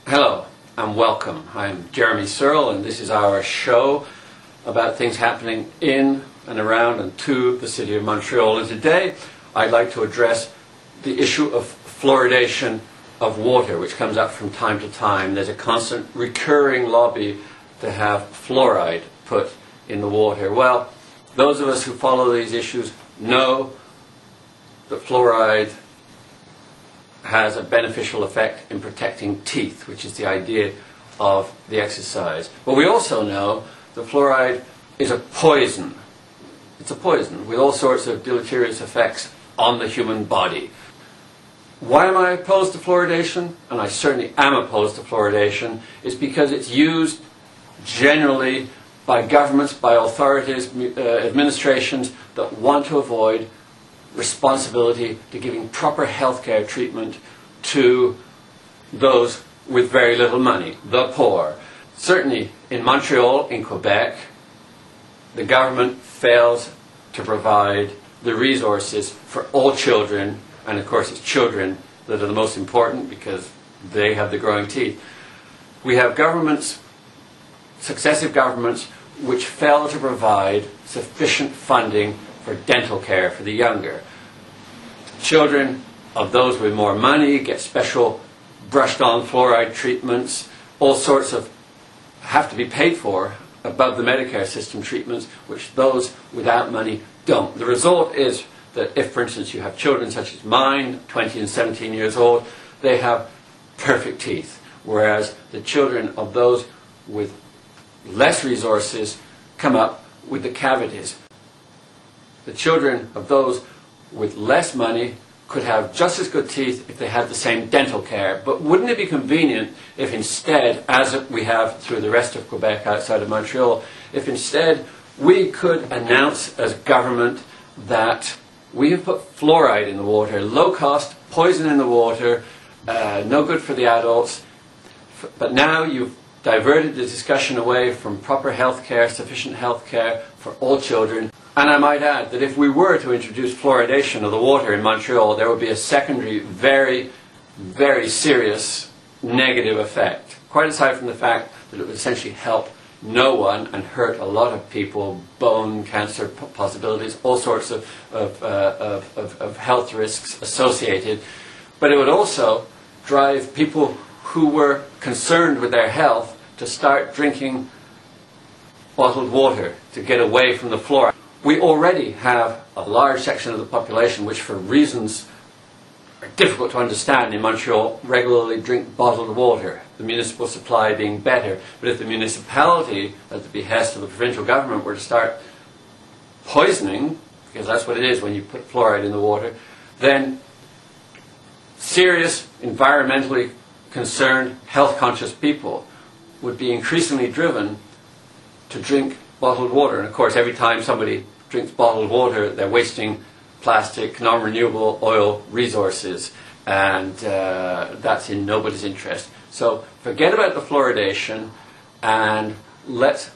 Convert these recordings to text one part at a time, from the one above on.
Hello and welcome. I'm Jeremy Searle and this is our show about things happening in and around and to the city of Montreal. And today I'd like to address the issue of fluoridation of water, which comes up from time to time. There's a constant recurring lobby to have fluoride put in the water. Well, those of us who follow these issues know that fluoride has a beneficial effect in protecting teeth, which is the idea of the exercise. But we also know that fluoride is a poison. It's a poison with all sorts of deleterious effects on the human body. Why am I opposed to fluoridation? And I certainly am opposed to fluoridation. It's because it's used generally by governments, by authorities, administrations that want to avoid responsibility to giving proper healthcare treatment to those with very little money, the poor. Certainly in Montreal, in Quebec, the government fails to provide the resources for all children, and of course it's children that are the most important because they have the growing teeth. We have governments, successive governments, which fail to provide sufficient funding for dental care for the younger. Children of those with more money get special brushed on fluoride treatments, all sorts of have to be paid for above the Medicare system treatments, which those without money don't. The result is that if, for instance, you have children such as mine, 20 and 17 years old, they have perfect teeth, whereas the children of those with less resources come up with the cavities. The children of those with less money could have just as good teeth if they had the same dental care. But wouldn't it be convenient if instead, as we have through the rest of Quebec outside of Montreal, if instead we could announce as government that we have put fluoride in the water, low cost, poison in the water, no good for the adults, but now you've diverted the discussion away from proper health care, sufficient health care for all children. And I might add that if we were to introduce fluoridation of the water in Montreal, there would be a secondary, very, very serious negative effect. Quite aside from the fact that it would essentially help no one and hurt a lot of people, bone cancer possibilities, all sorts of health risks associated. But it would also drive people who were concerned with their health to start drinking bottled water to get away from the fluoride. We already have a large section of the population which, for reasons are difficult to understand in Montreal, regularly drink bottled water, the municipal supply being better. But if the municipality, at the behest of the provincial government, were to start poisoning, because that's what it is when you put fluoride in the water, then serious, environmentally concerned, health-conscious people would be increasingly driven to drink bottled water. And of course, every time somebody drinks bottled water, they're wasting plastic, non-renewable oil resources, and that's in nobody's interest. So forget about the fluoridation and let's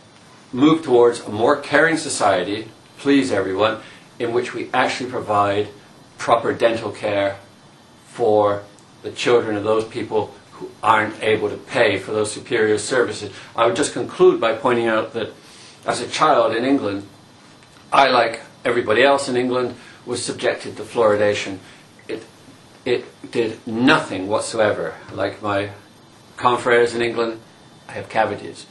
move towards a more caring society, please everyone, in which we actually provide proper dental care for the children of those people who aren't able to pay for those superior services. I would just conclude by pointing out that as a child in England, I, like everybody else in England, was subjected to fluoridation. It did nothing whatsoever. Like my confreres in England, I have cavities.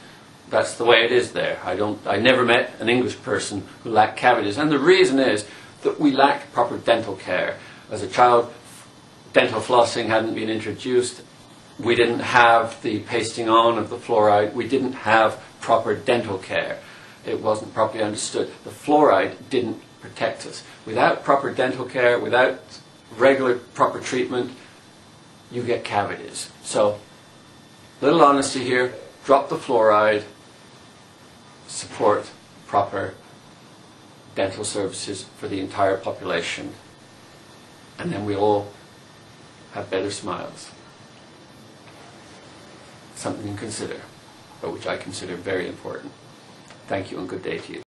That's the way it is there. I never met an English person who lacked cavities. And the reason is that we lacked proper dental care. As a child, dental flossing hadn't been introduced. We didn't have the pasting on of the fluoride. We didn't have proper dental care. It wasn't properly understood. The fluoride didn't protect us. Without proper dental care, without regular proper treatment, you get cavities. So, little honesty here, drop the fluoride, support proper dental services for the entire population, and then we'll all have better smiles. Something to consider, but which I consider very important. Thank you and good day to you.